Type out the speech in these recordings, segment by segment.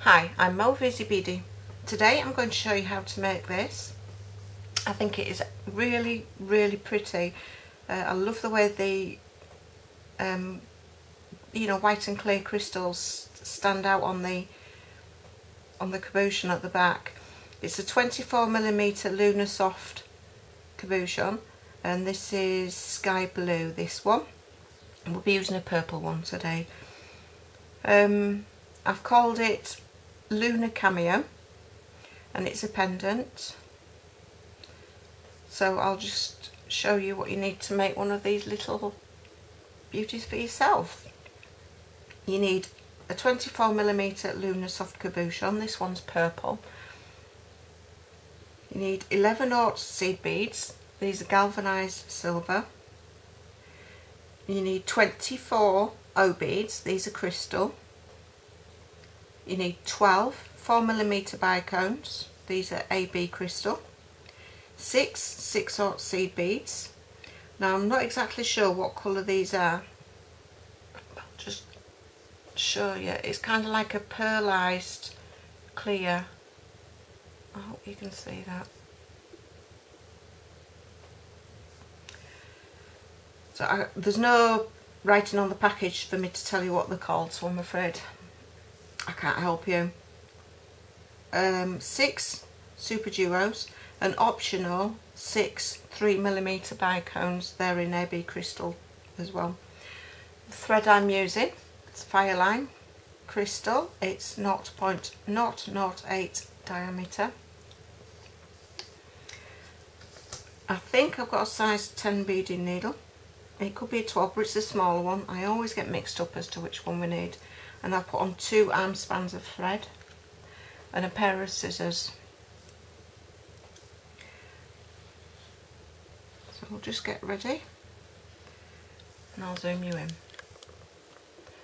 Hi, I'm Mo of Ezeebeady. Today I'm going to show you how to make this. I think it is really pretty. I love the way the white and clear crystals stand out on the cabochon at the back. It's a 24mm Lunasoft Cabochon, and this is sky blue, this one. And we'll be using a purple one today. I've called it Luna Cameo, and it's a pendant. So I'll just show you what you need to make one of these little beauties for yourself. You need a 24mm Lunasoft Cabochon. This one's purple. You need 11/0 seed beads. These are galvanized silver. You need 24 O beads. These are crystal. You need 12 4mm bicones. These are AB crystal. 6 6/0 seed beads. Now I'm not exactly sure what colour these are. I'll just show you. It's kind of like a pearlized clear. I hope you can see that. So there's no writing on the package for me to tell you what they're called, so I'm afraid I can't help you. 6 superduos, an optional 6 3mm bicones. They're in AB crystal as well. The thread I'm using, it's fireline crystal. It's 0.008 diameter. I think I've got a size 10 beading needle. It could be a 12, but it's a smaller one. I always get mixed up as to which one we need. And I've put on 2 arm spans of thread and a pair of scissors. So we'll just get ready and I'll zoom you in.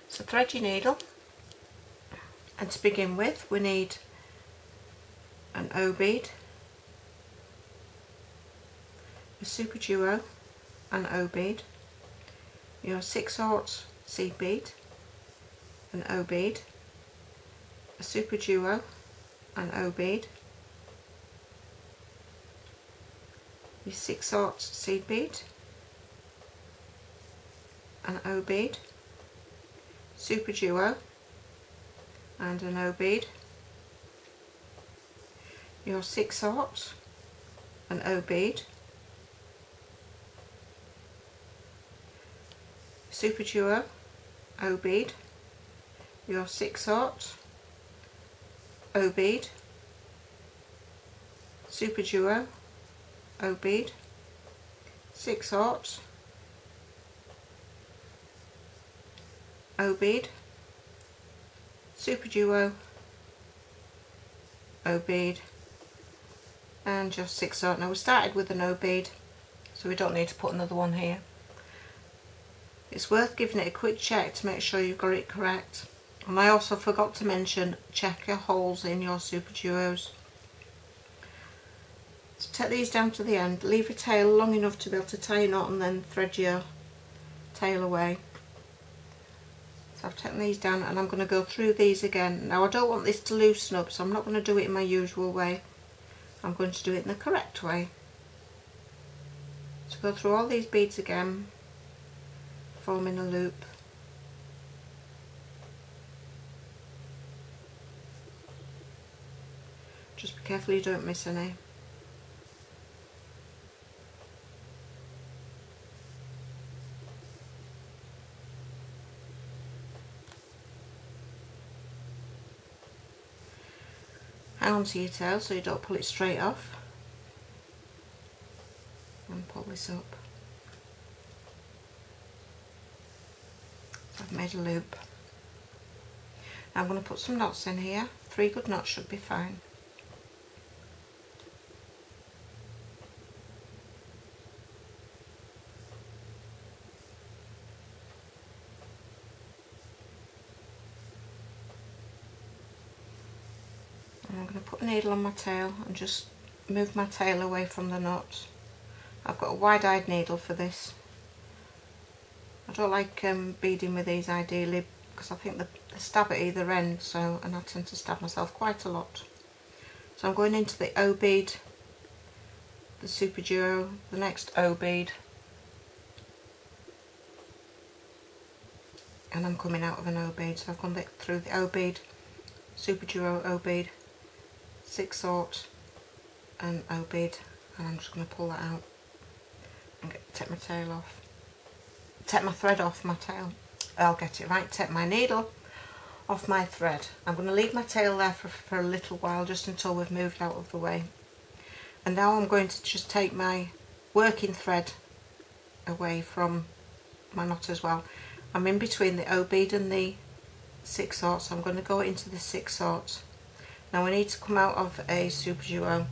So thread your needle, and to begin with we need an O bead, a super duo, an O bead, your 6/0 seed bead, an O bead, a super duo, an O bead, your 6/0 seed bead, an O bead, super duo, and an O bead, your 6/0, an O bead, super duo, O bead, your 6/0, O bead, super duo, O bead, 6/0, O bead, super duo, O bead, and just 6/0. Now we started with an O bead, so we don't need to put another one here. It's worth giving it a quick check to make sure you've got it correct. And I also forgot to mention, check your holes in your super duos. So take these down to the end, leave your tail long enough to be able to tie a knot and then thread your tail away. So I've taken these down and I'm going to go through these again. Now I don't want this to loosen up, so I'm not going to do it in my usual way. I'm going to do it in the correct way. So go through all these beads again, forming a loop. Just be careful you don't miss any. Hang on to your tail so you don't pull it straight off. And pull this up. So I've made a loop. Now I'm going to put some knots in here. 3 good knots should be fine. I'm going to put a needle on my tail and just move my tail away from the knot. I've got a wide-eyed needle for this. I don't like beading with these ideally because I think the stab at either end, and I tend to stab myself quite a lot. So I'm going into the O bead, the super duo, the next O bead, and I'm coming out of an O bead. So I've gone through the O bead, super duo, O bead, 6/0 and O bead, and I'm just going to pull that out and take my tail off. Take my thread off my tail. I'll get it right. Take my needle off my thread. I'm going to leave my tail there for a little while, just until we've moved out of the way. And now I'm going to just take my working thread away from my knot as well. I'm in between the O bead and the 6/0, so I'm going to go into the 6/0. Now we need to come out of a super duo,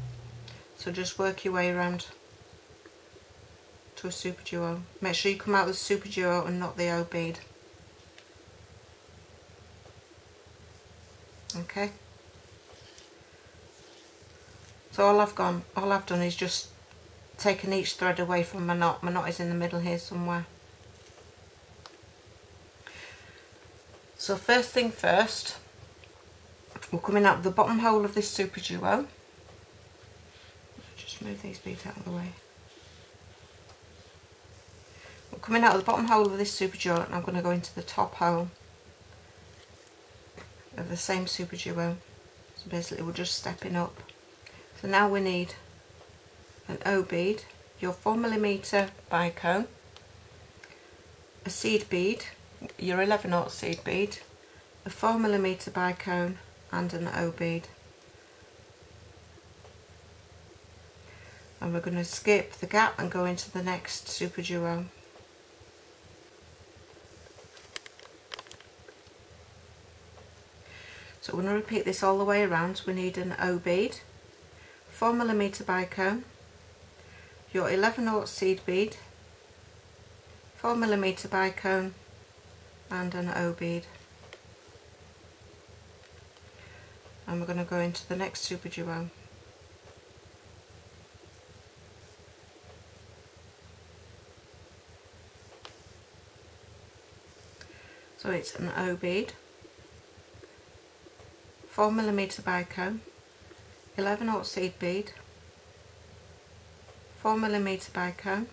so just work your way around to a super duo. Make sure you come out with the super duo and not the O bead. Okay. So all I've done is just taken each thread away from my knot. My knot is in the middle here somewhere. So first thing first, we're coming out the bottom hole of this super duo. Just move these beads out of the way. We're coming out of the bottom hole of this super duo, and I'm going to go into the top hole of the same super duo. So basically we're just stepping up. So now we need an O bead, your 4mm bicone, a seed bead, your 11/0 seed bead, a 4mm bicone and an O bead. And we're going to skip the gap and go into the next super duo. So we're going to repeat this all the way around. We need an O bead, 4mm bicone, your 11/0 seed bead, 4mm bicone and an O bead. And we're going to go into the next super duo. So it's an O bead, 4mm bicone, 11/0 seed bead, 4mm bicone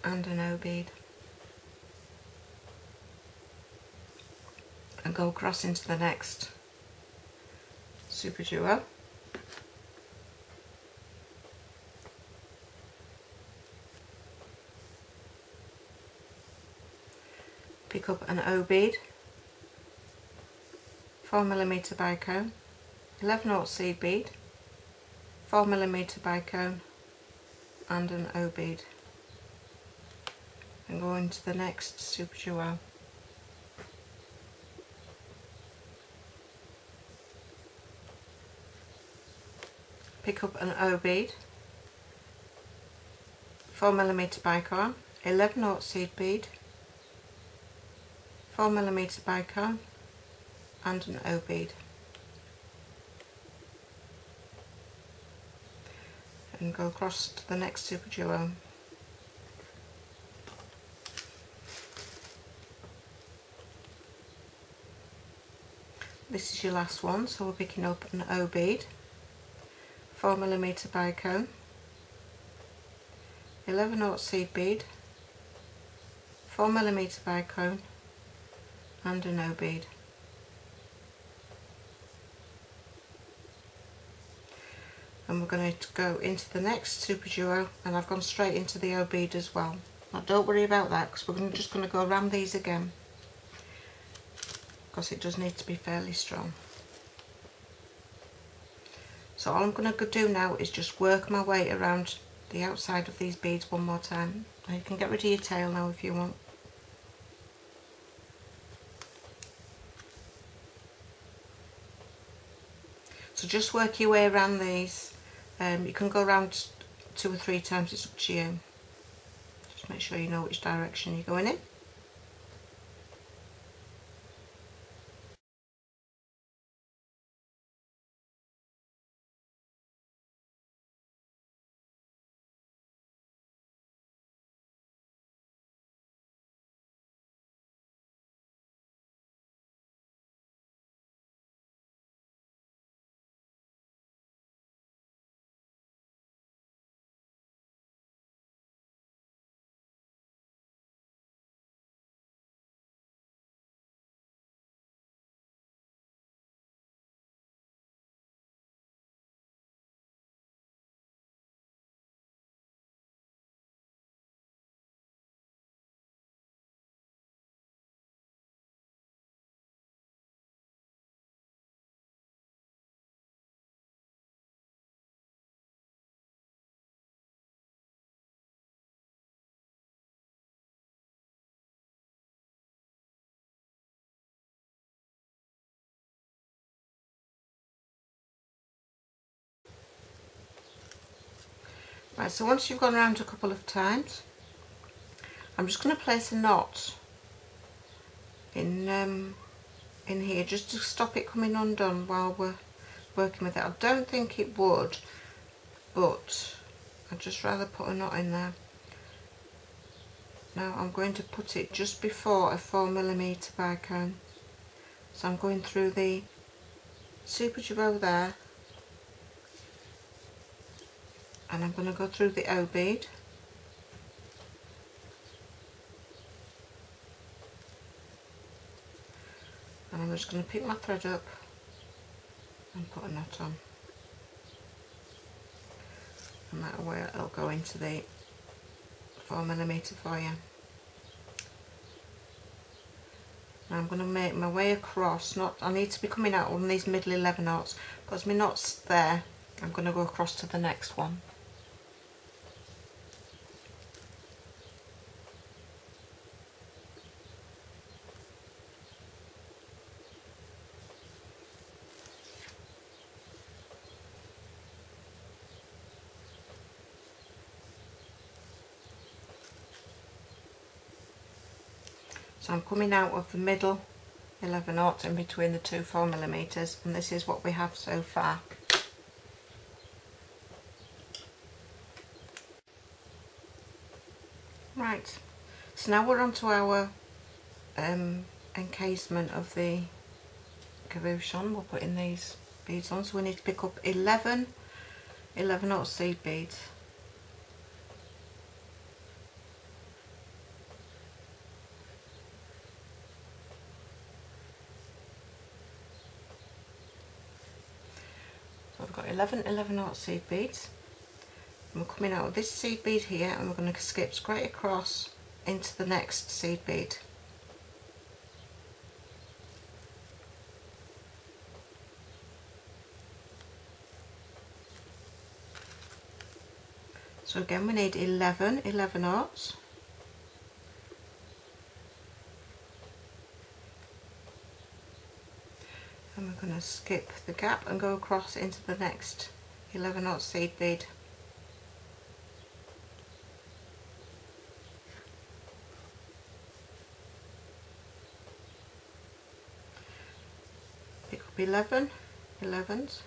and an O bead, and go across into the next super duo. Pick up an O bead, 4mm bicone, 11/0 seed bead, 4mm bicone and an O bead, and go into the next super duo. Pick up an O bead, 4mm bicone, 11/0 seed bead, 4mm bicone and an O bead, and go across to the next super duo. This is your last one, so we're picking up an O bead, 4mm bicone, 11/0 seed bead, 4mm bicone and an O bead. And we're going to go into the next super duo, and I've gone straight into the O bead as well. Now don't worry about that, because we're just going to go around these again, because it does need to be fairly strong. So all I'm going to do now is just work my way around the outside of these beads one more time. Now you can get rid of your tail now if you want. So just work your way around these. You can go around 2 or 3 times, it's up to you. Just make sure you know which direction you're going in. Right, so once you've gone around a couple of times, I'm just going to place a knot in here just to stop it coming undone while we're working with it. I don't think it would, but I'd just rather put a knot in there. Now I'm going to put it just before a 4mm bicone. So I'm going through the superduos there, and I'm going to go through the O bead, and I'm just going to pick my thread up and put a knot on, and that way it'll go into the 4mm for you. Now I'm going to make my way across. I need to be coming out on these middle 11 knots, because my knot's there. I'm going to go across to the next one. So I'm coming out of the middle 11 knots in between the two 4mm, and this is what we have so far. Right, so now we're on to our encasement of the cabochon. We're putting these beads on, so we need to pick up 11 knot seed beads. So I've got 11 knot seed beads. And we're coming out of this seed bead here, and we're going to skip straight across into the next seed bead. So again we need 11 knots. And we're going to skip the gap and go across into the next 11 knot seed bead. Pick up 11s,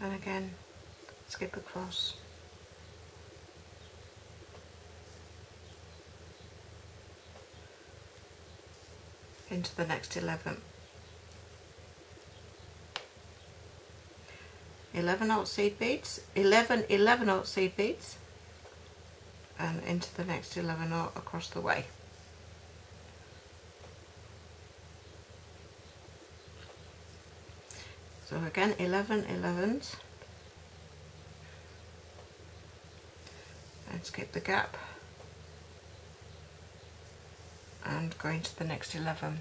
and again skip across. Into the next 11. 11 knot seed beads, 11 knot seed beads, and into the next 11 knot across the way. So again 11s, and skip the gap and go into the next 11.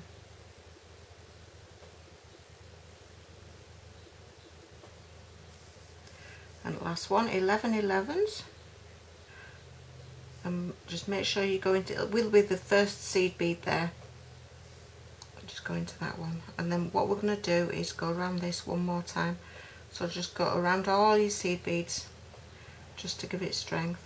And last one, 11s, and just make sure you go into, it will be the first seed bead there, just go into that one. And then what we're going to do is go around this one more time, so just go around all your seed beads just to give it strength.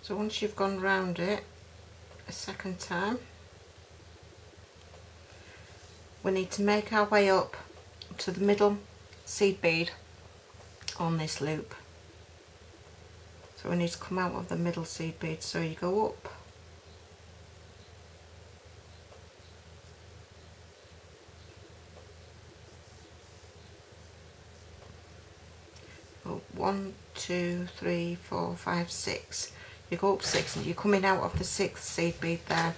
So once you've gone round it a second time, we need to make our way up to the middle seed bead on this loop. So we need to come out of the middle seed bead, so you go up, oh, 1, 2, 3, 4, 5, 6. You go up 6 and you're coming out of the 6th seed bead there.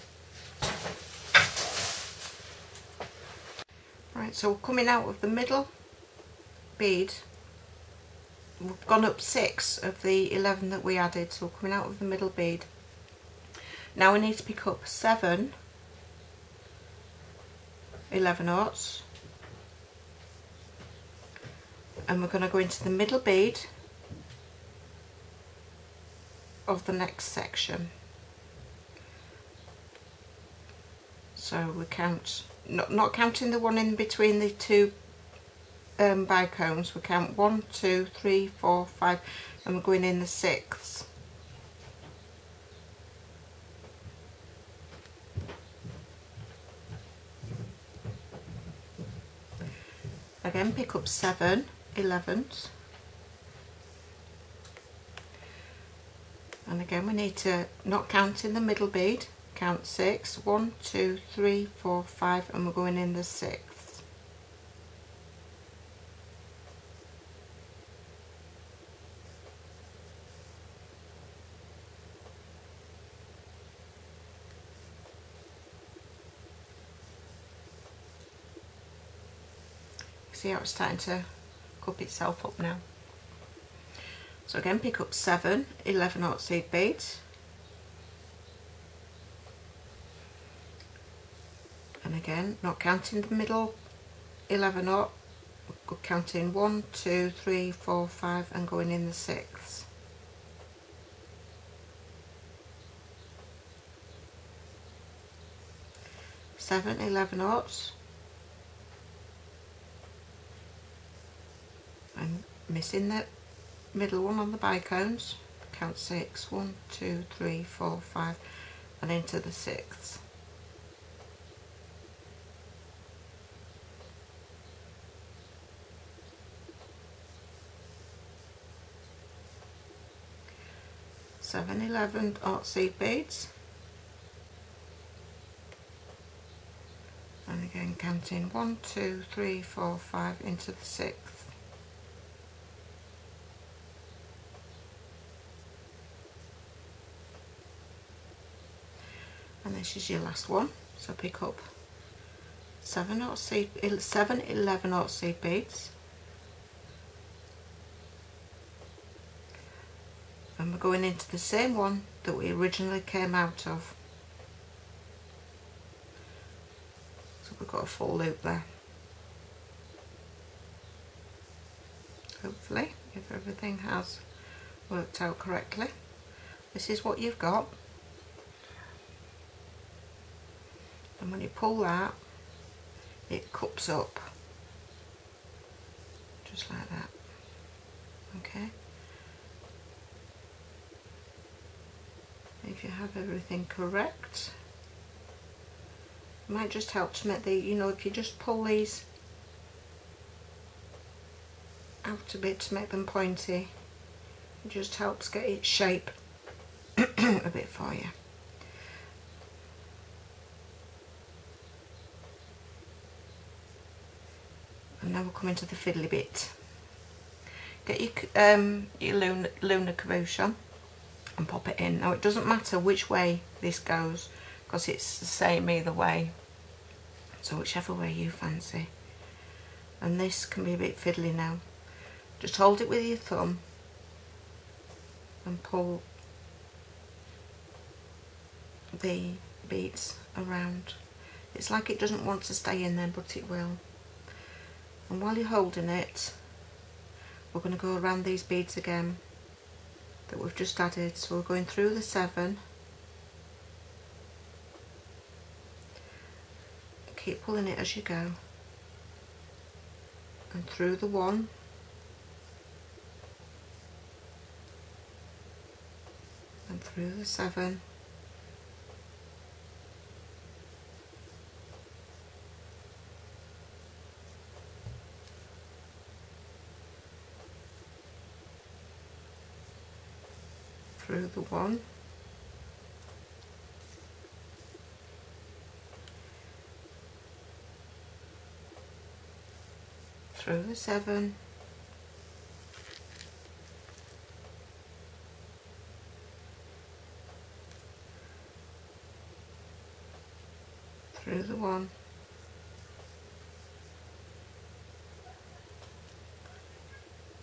Right, so we're coming out of the middle bead. We've gone up 6 of the 11 that we added, so we're coming out of the middle bead. Now we need to pick up 7 11/0, and we're going to go into the middle bead of the next section. So we count, not counting the one in between the two bicones, we count 1, 2, 3, 4, 5, and we're going in the 6th. Again, pick up 7 11s, and again we need to, not count in the middle bead, count 6, 1, 2, 3, 4, 5, and we're going in the 6th. See how it's starting to cup itself up now. So again, pick up 7 11/0 seed beads, and again, not counting the middle 11/0, we're counting 1, 2, 3, 4, 5, and going in the 6th. Seven 11/0, and missing the middle one on the bicones, count 6, 1, 2, 3, 4, 5, and into the 6th. Seven 11/0 seed beads, and again counting 1, 2, 3, 4, 5 into the 6th. And this is your last one, so pick up 7 11/0 seed beads, and we're going into the same one that we originally came out of. So we've got a full loop there. Hopefully, if everything has worked out correctly, this is what you've got. And when you pull that, it cups up just like that. Okay, if you have everything correct, it might just help to make the, you know, if you just pull these out a bit to make them pointy, it just helps get its shape a bit for you. And now we'll come into the fiddly bit. Get your Lunasoft Cabochon and pop it in. Now it doesn't matter which way this goes, because it's the same either way, so whichever way you fancy. And this can be a bit fiddly now. Just hold it with your thumb and pull the beads around. It's like it doesn't want to stay in there, but it will. And while you're holding it, we're going to go around these beads again that we've just added. So we're going through the 7, keep pulling it as you go, and through the 1, and through the 7, through the 1, through the 7, through the 1,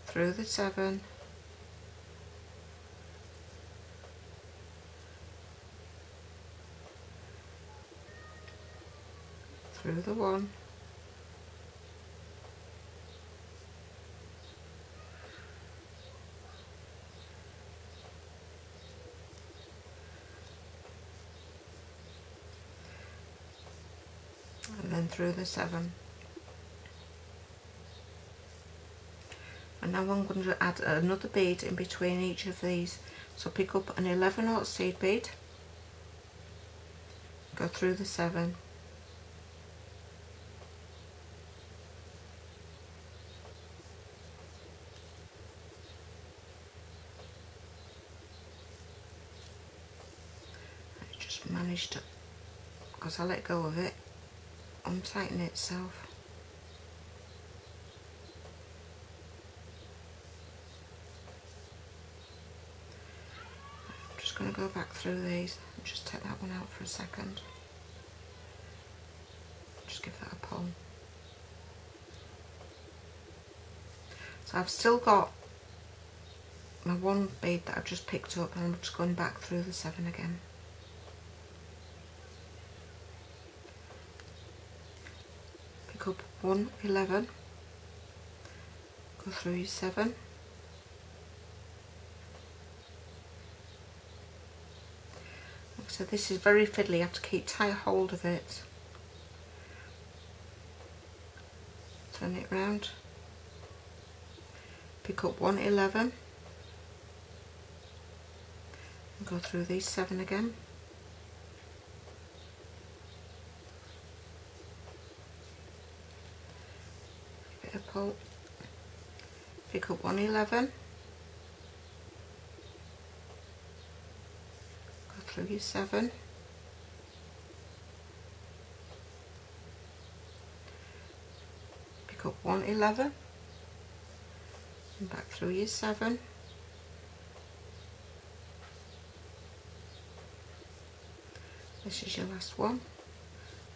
through the 7, through the 1, and then through the 7. And now I'm going to add another bead in between each of these. So pick up an 11/0 seed bead, go through the 7, I just managed to, because I let go of it, untighten itself. Going to go back through these and just take that one out for a second. Just give that a pull. So I've still got my 1 bead that I've just picked up, and I'm just going back through the 7 again. Pick up 1 11, go through your 7, so this is very fiddly, you have to keep tight hold of it. Turn it round, pick up 1 11, and go through these 7 again. Give it a pull, pick up 1 11, through your 7, pick up 1 11, and back through your 7, this is your last one,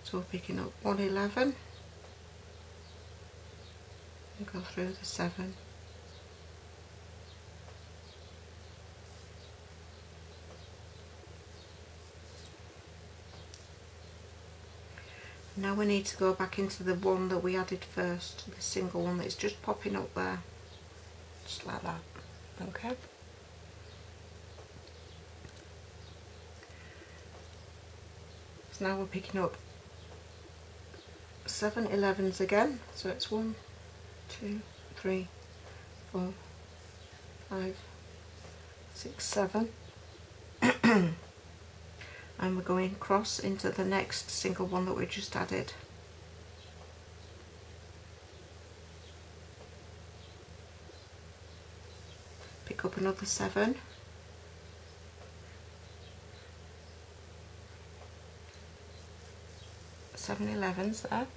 so we're picking up 1 11 and go through the 7. Now we need to go back into the one that we added first, the single one that's just popping up there, just like that, okay? So now we're picking up 7 11s again, so it's 1 2 3 4 5 6 7 and we're going across into the next single one that we just added. Pick up another 7, seven 11s there,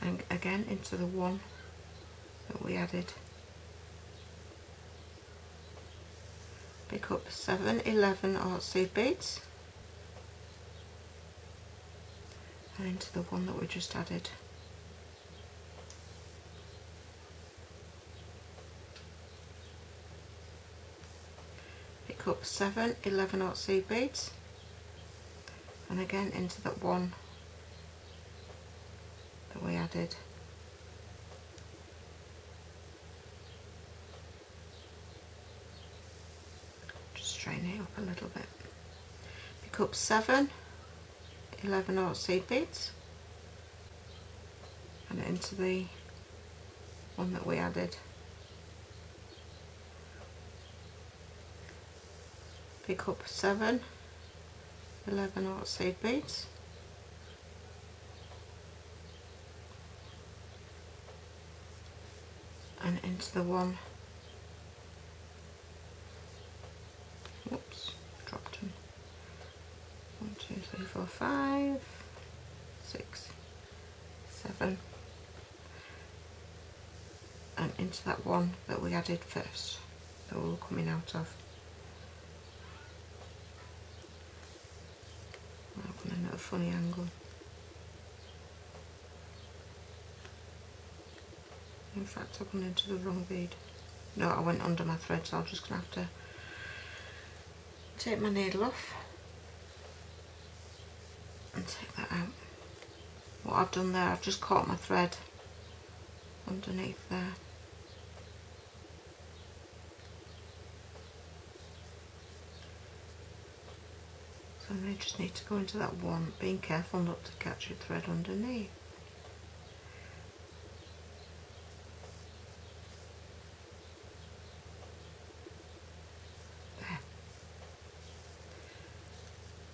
and again into the one that we added. Pick up 7 11 seed beads and into the one that we just added. Pick up 7 11 seed beads and again into that one that we added. Straighten it up a little bit. Pick up 7 11 seed beads and into the one that we added. Pick up 7 11 seed beads and into the one 3, 4, 5, 6, 7, and into that one that we added first, that we're coming out of. I'm going at a funny angle. In fact, I've gone into the wrong bead. No, I went under my thread, so I'm just going to have to take my needle off and take that out. What I've done there, I've just caught my thread underneath there. So I just need to go into that one, being careful not to catch your thread underneath. There.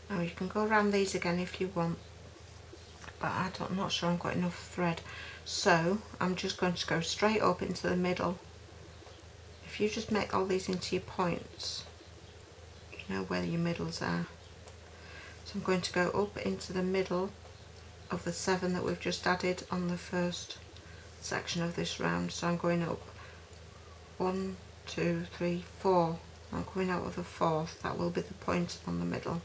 Now you can go around these again if you want, but I'm not sure I've got enough thread. So I'm just going to go straight up into the middle. If you just make all these into your points, you know where your middles are. So I'm going to go up into the middle of the 7 that we've just added on the first section of this round. So I'm going up 1, 2, 3, 4. I'm coming out of the 4th. That will be the point on the middle.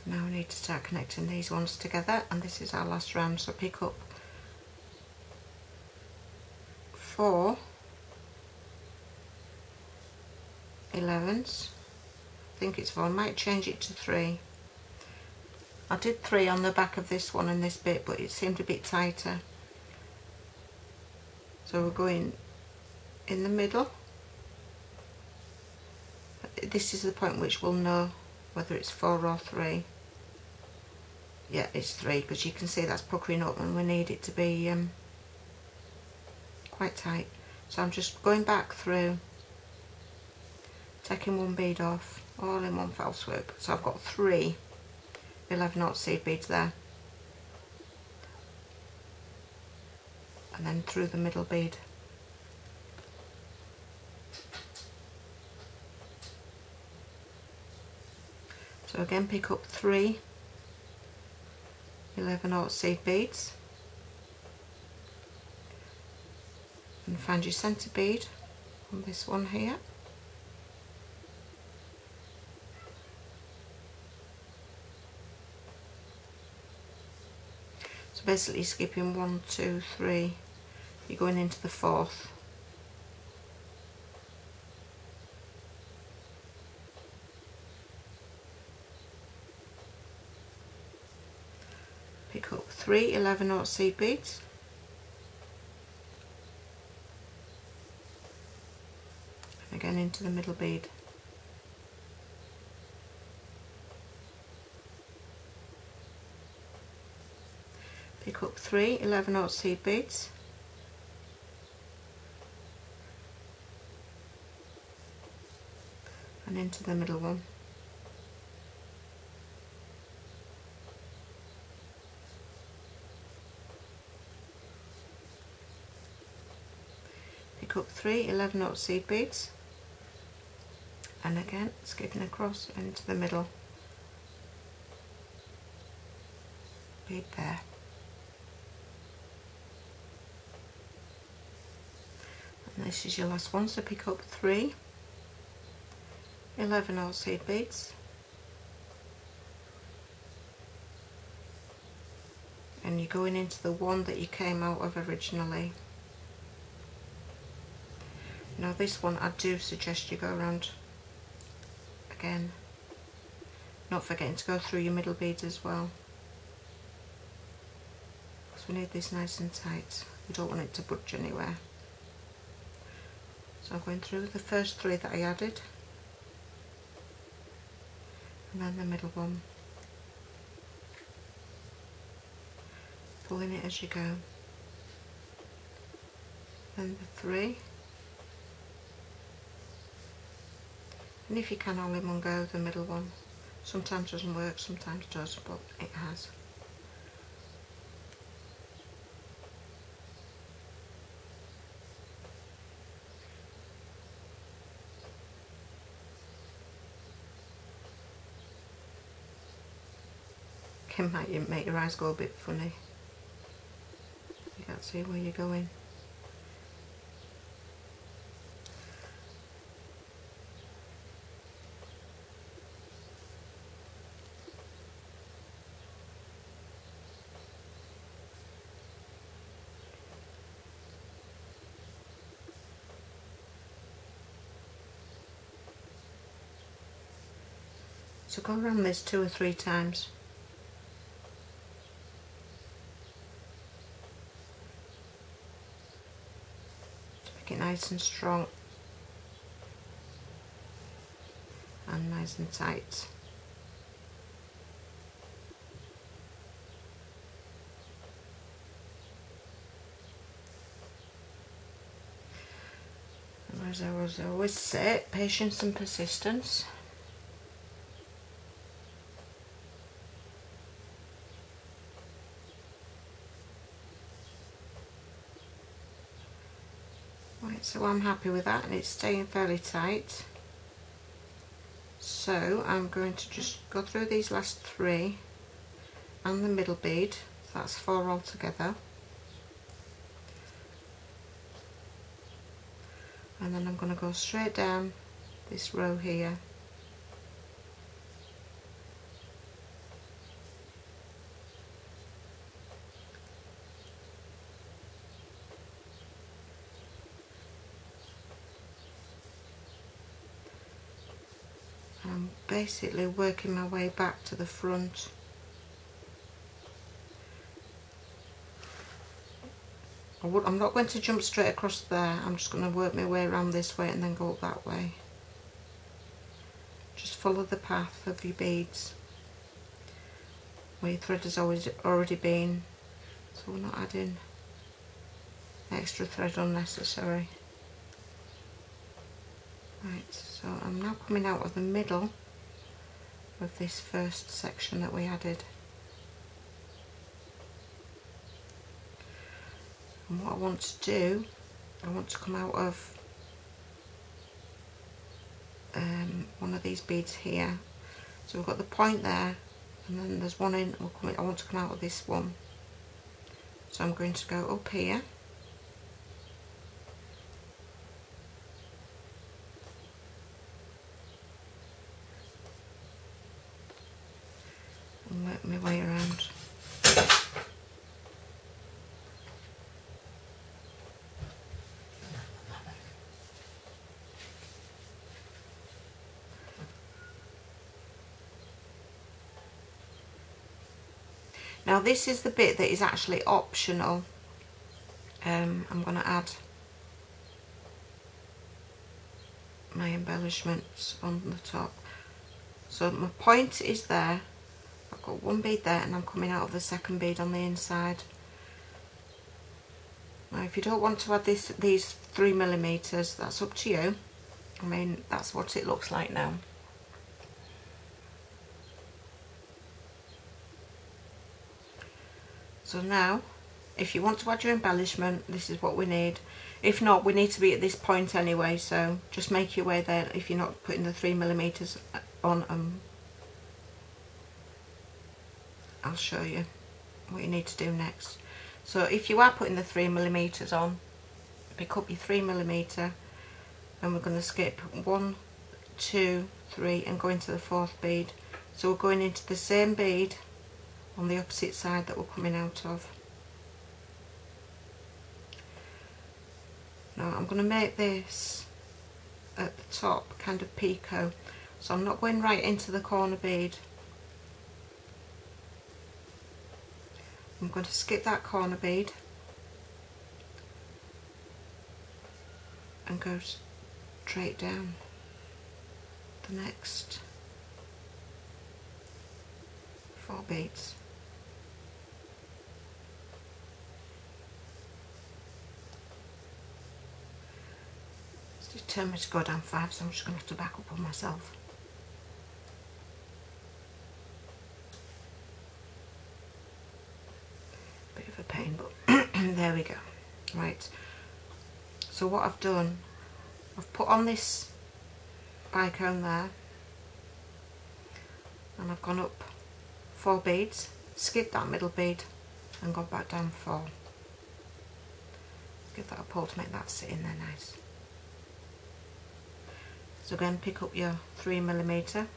Now we need to start connecting these ones together, and this is our last round. So pick up 4 11s. I think it's 4. I might change it to 3. I did 3 on the back of this one and this bit, but it seemed a bit tighter. So we're going in the middle. This is the point which we'll know whether it's 4 or 3. Yeah, it's 3, because you can see that's puckering up and we need it to be quite tight. So I'm just going back through, taking one bead off, all in one fell swoop. So I've got 3 11/0 seed beads there, and then through the middle bead. So again, pick up 3 11/0 seed beads and find your centre bead on this one here. So basically skipping 1, 2, 3, you're going into the 4th. Pick up 3 11/0 seed beads and again into the middle bead. Pick up 3 11/0 seed beads and into the middle one. Pick up 3 11/0 seed beads and again skipping across into the middle bead there. And this is your last one, so pick up 3 11/0 seed beads and you're going into the one that you came out of originally. Now this one I do suggest you go around again, not forgetting to go through your middle beads as well, because we need this nice and tight. We don't want it to budge anywhere. So I'm going through the first 3 that I added and then the middle one, pulling it as you go, then the 3. And if you can, all in one go, the middle one. Sometimes doesn't work, sometimes does, but it has. It might make your eyes go a bit funny. You can't see where you're going. So go around this 2 or 3 times. To make it nice and strong and nice and tight. And as I always say, patience and persistence. Right, so I'm happy with that and it's staying fairly tight. So I'm going to just go through these last 3 and the middle bead, so that's 4 altogether. And then I'm going to go straight down this row here. I'm basically working my way back to the front. I'm not going to jump straight across there, I'm just going to work my way around this way and then go up that way. Just follow the path of your beads where your thread has already been, so we're not adding extra thread unnecessary. Right, so I'm now coming out of the middle of this first section that we added. And what I want to do, I want to come out of one of these beads here. So we've got the point there, and then there's one in, I want to come out of this one. So I'm going to go up here. And work my way around. Now this is the bit that is actually optional. I'm going to add my embellishments on the top. So my point is there, I've got one bead there and I'm coming out of the second bead on the inside. Now if you don't want to add these 3mm, that's up to you. I mean, that's what it looks like now. So now, if you want to add your embellishment, this is what we need. If not, we need to be at this point anyway, so just make your way there if you're not putting the 3mm on. I'll show you what you need to do next. So if you are putting the 3mm on, pick up your 3mm and we're going to skip 1, 2, 3 and go into the 4th bead. So we're going into the same bead on the opposite side that we're coming out of. Now I'm going to make this at the top kind of picot, so I'm not going right into the corner bead. I'm going to skip that corner bead and go straight down the next 4 beads. It's determined to go down 5, so I'm just going to have to back up on myself. Bit of a pain, but there we go. Right, so what I've done, I've put on this bicone there and I've gone up 4 beads skip that middle bead and go back down 4. Give that a pull to make that sit in there nice. So again, pick up your 3mm,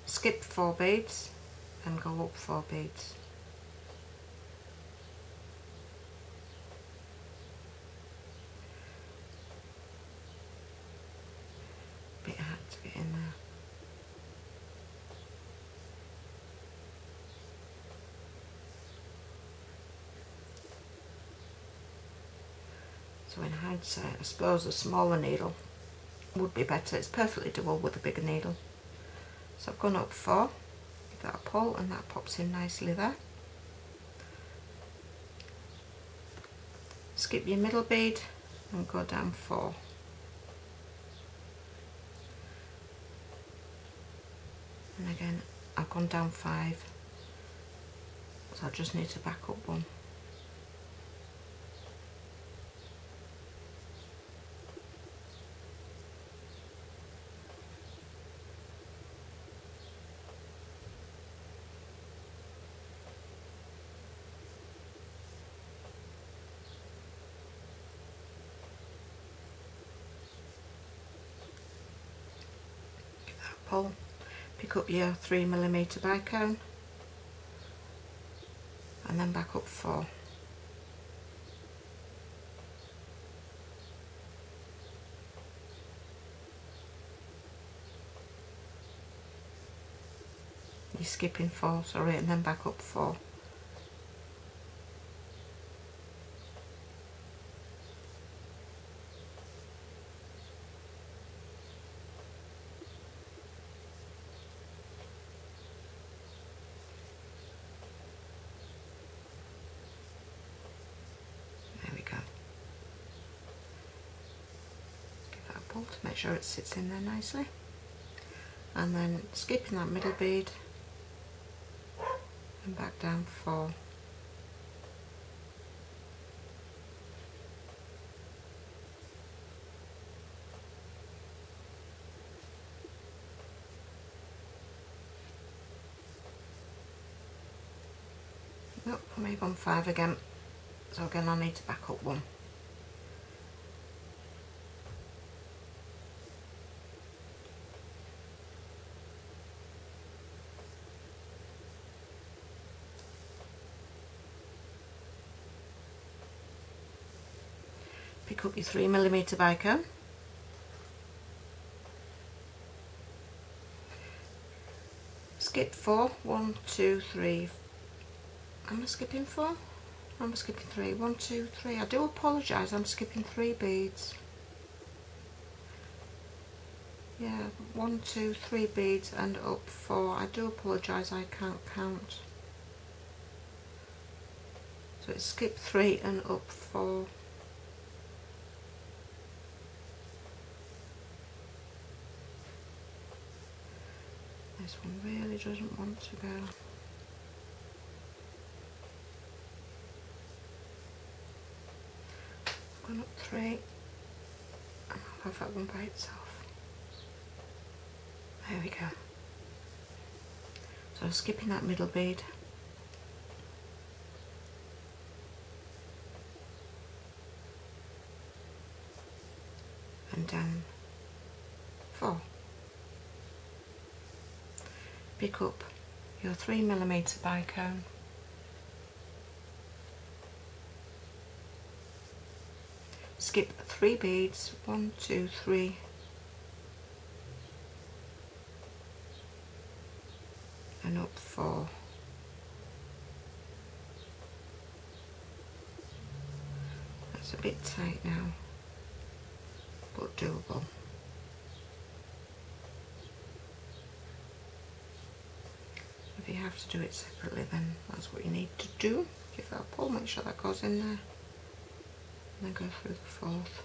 skip 4 beads and go up 4 beads. Bit hard to get in there. So in hindsight, I suppose a smaller needle would be better. It's perfectly doable with a bigger needle. So I've gone up 4, give that a pull and that pops in nicely there. Skip your middle bead and go down 4. And again, I've gone down 5, so I just need to back up 1. Pull, pick up your 3mm bicone and then back up 4. You're skipping 4, sorry, and then back up 4. To make sure it sits in there nicely, and then skipping that middle bead and back down 4. Nope, I may have gone 5 again, so again I need to back up 1. Pick up your 3mm bicone, skip 4, 1, 2, 3, am I skipping 4? I'm skipping 3, 1, 2, 3, I do apologise, I'm skipping 3 beads. Yeah, 1, 2, 3 beads and up 4, I do apologise, I can't count. So it's skip 3 and up 4. This one really doesn't want to go. I've gone up 3 and I'll have that one by itself. There we go. So skipping that middle bead. And down 4. Pick up your 3mm bicone, skip 3 beads, 1, 2, 3, and up 4. That's a bit tight now, but doable. If you have to do it separately, then that's what you need to do. Give that a pull, make sure that goes in there, and then go through the 4th.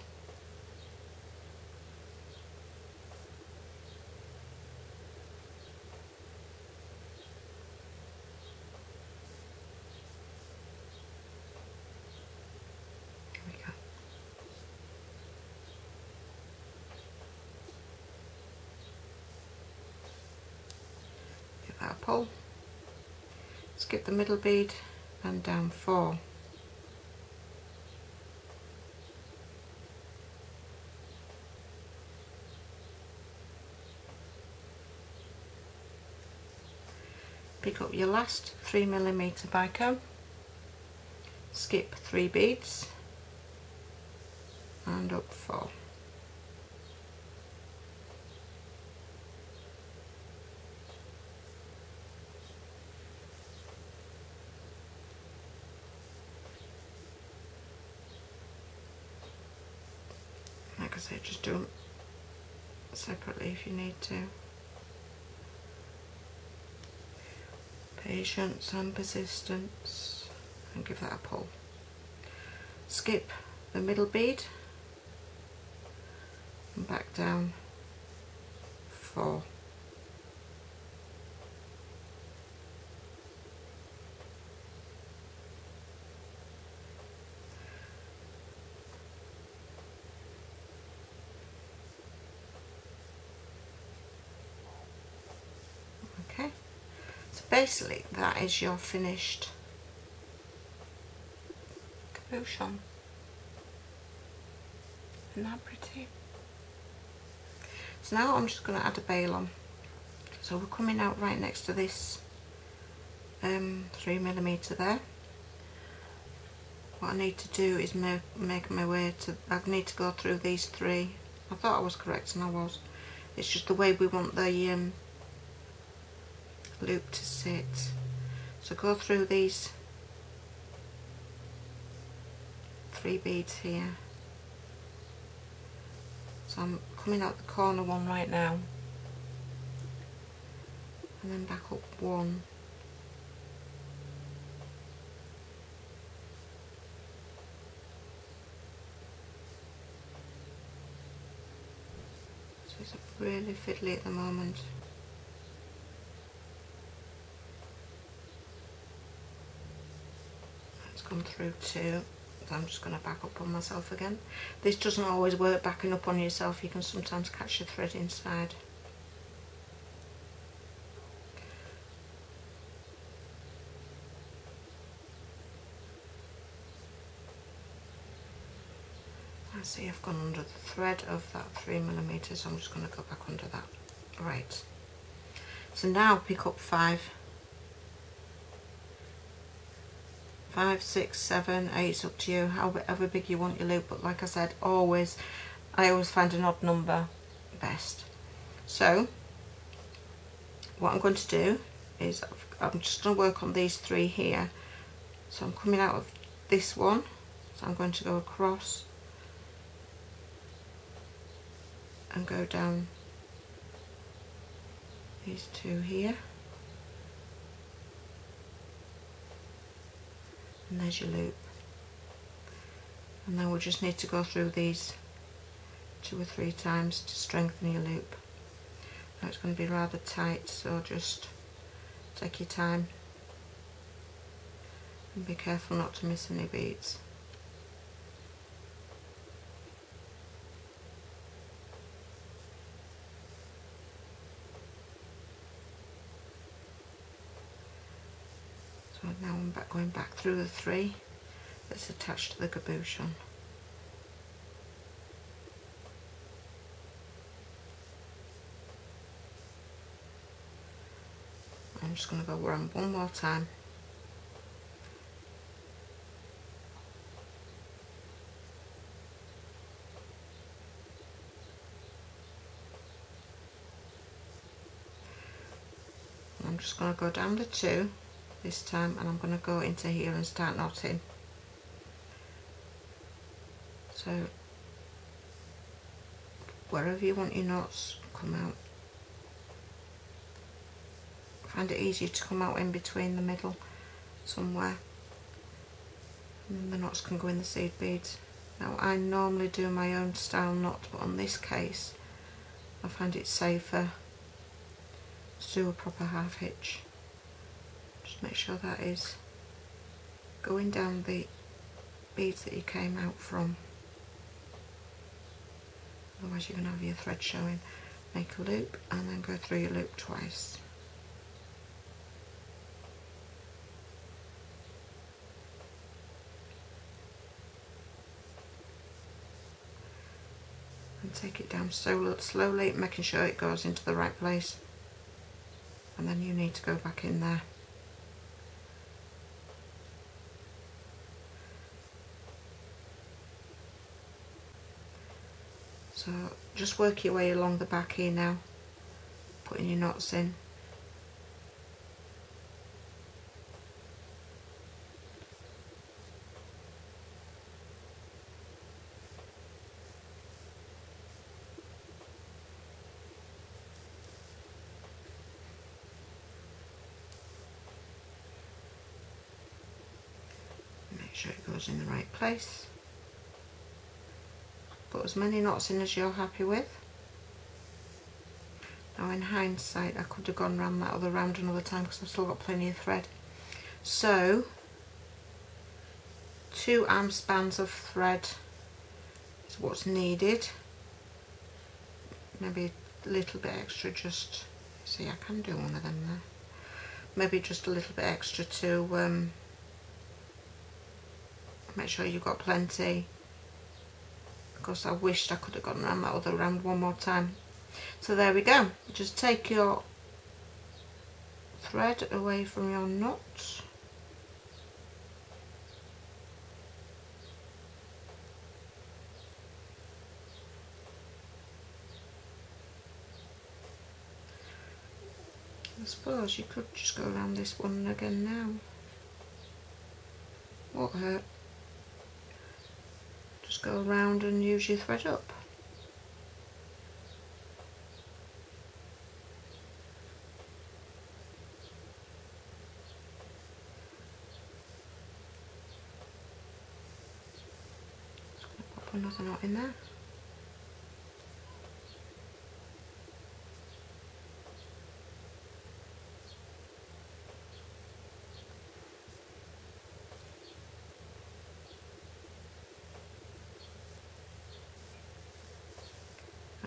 There we go. Give that a pull. skip the middle bead and down 4. Pick up your last 3mm bicone, skip 3 beads and up 4. Like I said, just do them separately if you need to. Patience and persistence, and give that a pull. Skip the middle bead and back down 4. Okay, so basically that is your finished cabochon. Isn't that pretty? So now I'm just going to add a bail on. So we're coming out right next to this 3mm there. What I need to do is make my way to, I need to go through these 3. I thought I was correct and I was. It's just the way we want the loop to sit. So go through these 3 beads here. So I'm coming out the corner one right now, and then back up 1. So it's really fiddly at the moment. It's gone through 2. I'm just going to back up on myself again. This doesn't always work, backing up on yourself. You can sometimes catch your thread inside. I see I've gone under the thread of that 3mm, so I'm just going to go back under that. Right. So now pick up 5, 6, 7, 8, it's up to you, however big you want your loop, but like I said, I always find an odd number best. So what I'm going to do is I'm just going to work on these 3 here. So I'm coming out of this one, so I'm going to go across and go down these 2 here. And there's your loop, and then we'll just need to go through these 2 or 3 times to strengthen your loop. Now it's going to be rather tight, so just take your time and be careful not to miss any beads. So now I'm going back through the 3 that's attached to the cabochon. I'm just going to go around one more time. I'm just going to go down the 2 this time, and I'm going to go into here and start knotting. So wherever you want your knots, come out. I find it easier to come out in between the middle somewhere, and then the knots can go in the seed beads. Now I normally do my own style knot, but on this case I find it safer to do a proper half hitch. Just make sure that is going down the beads that you came out from, otherwise you're going to have your thread showing. Make a loop and then go through your loop twice. and take it down slowly, making sure it goes into the right place, and then you need to go back in there. So just work your way along the back here now, putting your knots in. Make sure it goes in the right place. Put as many knots in as you're happy with. Now in hindsight I could have gone round that other round another time because I've still got plenty of thread. So 2 arm spans of thread is what's needed. Maybe a little bit extra, just see, I can do one of them there. Maybe just a little bit extra to make sure you've got plenty, because I wished I could have gone around that other round one more time. So there we go. Just take your thread away from your knot. I suppose you could just go around this one again now. What hurt? Just go around and use your thread up. Just going to pop another knot in there.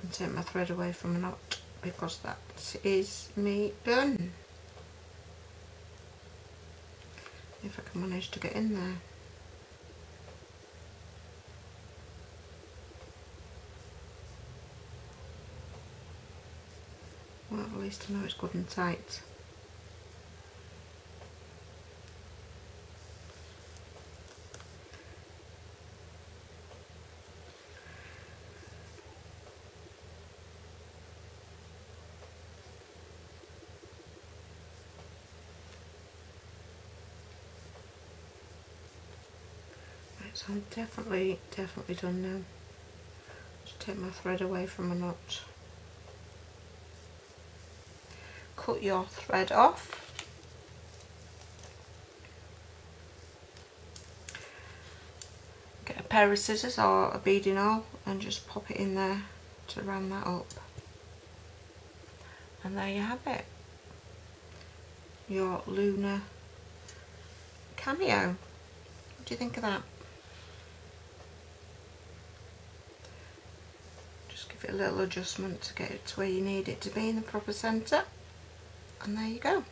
And take my thread away from a knot, because that is me done. If I can manage to get in there. Well, at least I know it's good and tight. So I'm definitely done now. Just take my thread away from a knot. Cut your thread off. Get a pair of scissors or a beading awl and just pop it in there to round that up. And there you have it. Your Luna Cameo. What do you think of that? Give it a little adjustment to get it to where you need it to be in the proper centre, and there you go. You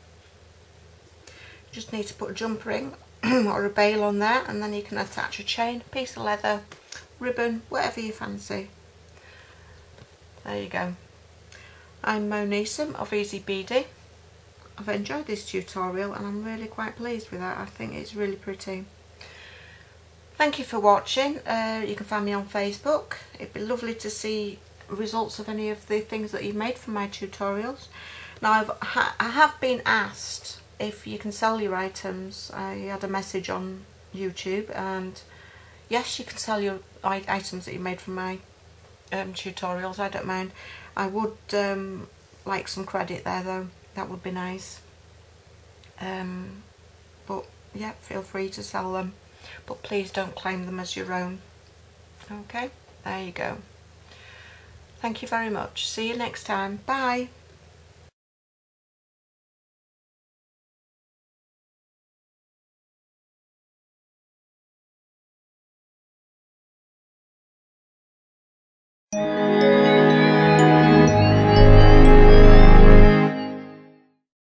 just need to put a jump ring or a bail on there, and then you can attach a chain, piece of leather, ribbon, whatever you fancy. There you go. I'm Monisa of Ezeebeady. I've enjoyed this tutorial and I'm really quite pleased with that. I think it's really pretty. Thank you for watching. You can find me on Facebook. It'd be lovely to see results of any of the things that you've made from my tutorials. Now I have been asked if you can sell your items. I had a message on YouTube, and yes, you can sell your items that you made from my tutorials. I don't mind. I would like some credit there though. That would be nice. But yeah, feel free to sell them, but please don't claim them as your own. Okay, there you go. Thank you very much. See you next time. Bye.